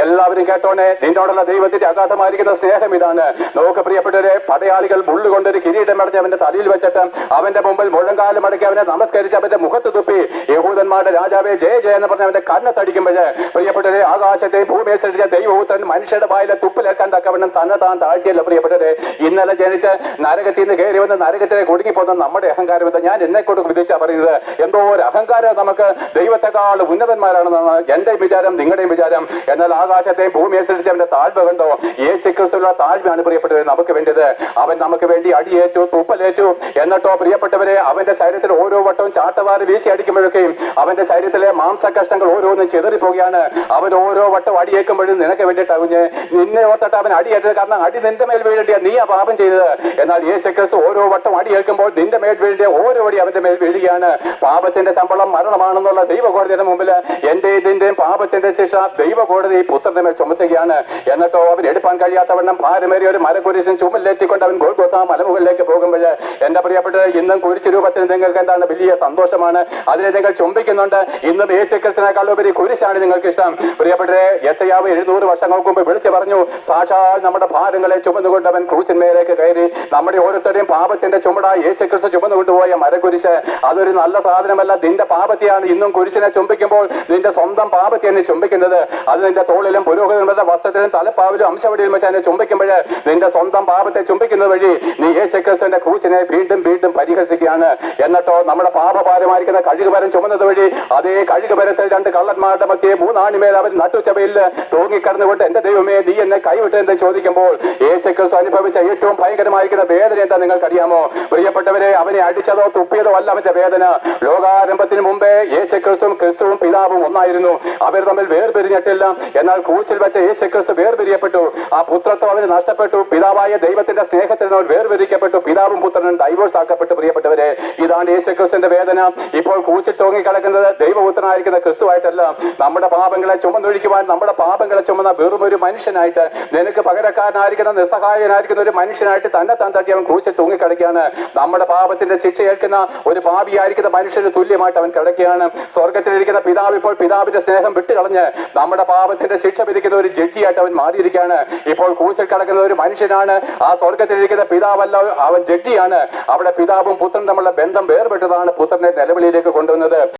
എല്ലാവരും കേട്ടോണേ, നിന്നോടുള്ള ദൈവത്തിന്റെ അഗാധമായിരിക്കുന്ന സ്നേഹം ഇതാണ്. നോക്ക് പ്രിയപ്പെട്ടവരെ, പടയാളികൾ മുള്ളുകൊണ്ടൊരു കിരീടം അടഞ്ഞ് അവന്റെ തലയിൽ വെച്ചിട്ട് അവന്റെ മുമ്പിൽ മുഴങ്കാലം അടക്കി അവനെ നമസ്കരിച്ച് അവന്റെ മുഖത്ത് തുപ്പി യഹൂദന്മാരുടെ രാജാവെ ജയ ജയ എന്ന് പറഞ്ഞ് അവന്റെ കണ്ണത്തടിക്കുമ്പോൾ പ്രിയപ്പെട്ടവരെ, ആകാശത്തെ ഭൂമിയെ സൃഷ്ടിച്ച ദൈവപുത്രൻ മനുഷ്യരുടെ വായിലെ തുപ്പിലേക്കാൻ തക്കവണ്ണം തന്നെ താൻ താഴ്ത്തിയല്ല പ്രിയപ്പെട്ടവരെ. ഇന്നലെ ജനിച്ച് നരകത്തിൽ നിന്ന് കയറി വന്ന് നരകത്തിലെ കുടുങ്ങിപ്പോകുന്ന നമ്മുടെ അഹങ്കാരം എന്താ? ഞാൻ എന്നെ കൊണ്ട് വിധിച്ചാ പറയുന്നത്. എന്തോ ഒരു അഹങ്കാരം, നമുക്ക് ദൈവത്തെക്കാൾ ഉന്നതന്മാരാണെന്നാണ് എന്റെ വിചാരം, നിങ്ങളുടെയും വിചാരം. എന്നാൽ ആകാശത്തെയും ഭൂമിയെ സൃഷ്ടിച്ചവന്റെ താഴ്മ കണ്ടോ? യേശു ക്രിസ്തുവിനുള്ള താഴ്മയാണ് പ്രിയപ്പെട്ടവരെ നമുക്ക് വേണ്ടത്. അവൻ നമുക്ക് വേണ്ടി അടിയേറ്റു, തുപ്പലേറ്റു. എന്നിട്ടോ പ്രിയപ്പെട്ടവരെ, അവന്റെ ശരീരത്തിൽ ഓരോ വട്ടവും ചാട്ടവാറ് വീശി അടിക്കുമ്പോഴൊക്കെയും അവന്റെ ശരീരത്തിലെ മാംസകഷ്ടങ്ങൾ ഓരോന്നും ചിതറിപ്പോവുകയാണ്. അവൻ ഓരോ വട്ടം അടിയേക്കുമ്പോഴും നിനക്ക് വേണ്ടിയിട്ട് അവന് നിന്നെ ഓർത്തിട്ട് അവൻ അടിയേറ്റത്. കാരണം അടി നിന്റെ മേൽ വീഴേണ്ടിയ നീ ആ പാപം ചെയ്തത്. എന്നാൽ യേശു ക്രിസ്തു ഓരോ വട്ടം അടിയേൽക്കുമ്പോൾ നിന്റെ മേൽ വീഴേണ്ടിയ ഓരോ അടി അവന്റെ മേൽ വീഴുകയാണ്. പാപത്തിന്റെ ശമ്പളം മരണമാണെന്നുള്ള ദൈവകോടതിയുടെ മുമ്പിൽ എന്റെ ഇതിന്റെയും പാപത്തിന്റെ ശിക്ഷ ദൈവകോടതി പുത്രന്റെ മേൽ ചുമത്തുകയാണ്. എന്നിട്ടോ അവൻ എടുപ്പാൻ കഴിയാത്തവണ്ണം ഭാരമേറിയ ഒരു മരക്കുരിശിന് ചുമലിലേറ്റിക്കൊണ്ട് അവൻ ഗോൽഗോഥാ മലമുകളിലേക്ക് പോകുമ്പോൾ എന്റെ പ്രിയപ്പെട്ടത്, ഇന്നും കുരിശ് രൂപത്തിൽ നിങ്ങൾക്ക് എന്താണ് വലിയ സന്തോഷമാണ്. അതിനെ നിങ്ങൾ ചുംബിക്കുന്നുണ്ട്. ഇന്നും യേശു ക്രിസ്തുവിനേക്കാൾ ഉപരി കുരിശാണ് നിങ്ങൾക്ക് ഇഷ്ടം. പ്രിയപ്പെട്ടവരെ, യെശയ്യാവ് 700 വർഷങ്ങൾക്ക് മുമ്പ് വിളിച്ചു പറഞ്ഞു, സാക്ഷാൽ നമ്മുടെ ഭാരങ്ങളെ ചുമന്നുകൊണ്ട് അവൻ ക്രൂശിന്മേലേക്ക് കയറി. നമ്മുടെ ഓരോരുത്തരുടെയും പാപത്തിന്റെ ചുമട യേശു ക്രിസ്തു ചുമന്നുകൊണ്ടുപോയ മരക്കുരിശ് അതൊരു നല്ല സാധനമല്ല. നിന്റെ പാപത്തെയാണ് ഇന്നും കുരിശിനെ ചുംബിക്കുമ്പോൾ നിന്റെ സ്വന്തം പാപത്തെയാണ് ചുംബിക്കുന്നത്. അത് നിന്റെ തോളിലും പുരോഹിതന്മാരുടെ വസ്ത്രത്തിലും തലപ്പാവിലും അംശവടിയിലും വെച്ച് അതിനെ ചുംബിക്കുമ്പോൾ നിന്റെ സ്വന്തം പാപത്തെ ചുംബിക്കുന്നത് വഴി നീ യേശു ക്രിസ്തുവിന്റെ ക്രൂശിനെ വീണ്ടും വീണ്ടും പരിഹസിക്കുകയാണ്. എന്നിട്ടോ നമ്മുടെ പാപഭാരമായിരിക്കുന്ന കഴുകുമരം ചുമന്നത് വഴി അതേ കഴുകുമരത്തിൽ 2 കള്ളന്മാരുടെ മധ്യേ 3 ആണിമേൽ അവൻ നട്ടുച്ചവയിൽ തൂങ്ങിക്കടന്നുകൊണ്ട് എന്റെ ദൈവമേ നീ എന്നെ കൈവിട്ടെന്ന് ചോദിക്കുമ്പോൾ യേശു ക്രിസ്തു അനുഭവിച്ച ഏറ്റവും ഭയങ്കരമായിരിക്കുന്ന വേദന എന്താ നിങ്ങൾക്കറിയാമോ? പ്രിയപ്പെട്ടവരെ, അവനെ അടിച്ചതോ തുപ്പിയതോ അല്ല അവന്റെ വേദന. ലോകാരംഭത്തിന് മുമ്പേ യേശു ക്രിസ്തുവും പിതാവും ഒന്നായിരുന്നു. അവർ തമ്മിൽ വേർപിരിഞ്ഞിട്ടില്ല. എന്നാൽ ക്രൂശിൽ വെച്ച യേശു ക്രിസ്തു വേർപിരിയപ്പെട്ടു. ആ പുത്രത്വം അവന് നഷ്ടപ്പെട്ടു. പിതാവായ ദൈവത്തിന്റെ സ്നേഹത്തിൽ അവൻ വേർപിരിക്കപ്പെട്ടു. പിതാവും പുത്രനും ഡൈവോഴ്സ് ആക്കപ്പെട്ടു. പ്രിയപ്പെട്ടവരെ, ഇതാണ് യേശു ക്രിസ്തുവിന്റെ വേദന. ഇപ്പോൾ ക്രൂശിൽ തൂങ്ങിക്കിടക്കുന്നത് ദൈവപുത്രനായിരിക്കുന്ന ക്രിസ്തുവായിട്ടല്ല, നമ്മുടെ പാപങ്ങളെ ചുമന്നൊഴിക്കുവാൻ നമ്മുടെ പാപങ്ങളെ ചുമന്ന വെറും ഒരു മനുഷ്യനായിട്ട്, നിനക്ക് പകരക്കാരനായിരിക്കുന്ന നിസ്സഹായനായിരിക്കുന്ന ഒരു മനുഷ്യനായിട്ട് തന്നെ താൻ തട്ടി അവൻ ക്രൂശിൽ തൂങ്ങിക്കിടക്കുകയാണ്. നമ്മുടെ പാപത്തിന്റെ ശിക്ഷ ഏൽക്കുന്ന ഒരു പാപിയായിരിക്കുന്ന മനുഷ്യന് തുല്യമായിട്ട് അവൻ കിടക്കുകയാണ്. സ്വർഗത്തിലിരിക്കുന്ന പിതാവ് ഇപ്പോൾ പിതാവിന്റെ സ്നേഹം വിട്ടുകളഞ്ഞ് നമ്മുടെ പാപത്തിന്റെ ശിക്ഷ വിധിക്കുന്ന ഒരു ജഡ്ജിയായിട്ട് അവൻ മാറിയിരിക്കുകയാണ്. ഇപ്പോൾ ക്രൂശിൽ കിടക്കുന്ന ഒരു മനുഷ്യനാണ്. ആ സ്വർഗത്തിലിരിക്കുന്ന പിതാവല്ല, അവൻ ജഡ്ജിയാണ്. അവിടെ പിതാവും പുത്രനും തമ്മിലുള്ള ബന്ധം വേർപെട്ടതാണ് പുത്രനെ നിലവിളിയിലേക്ക് കൊണ്ടുവന്നത്.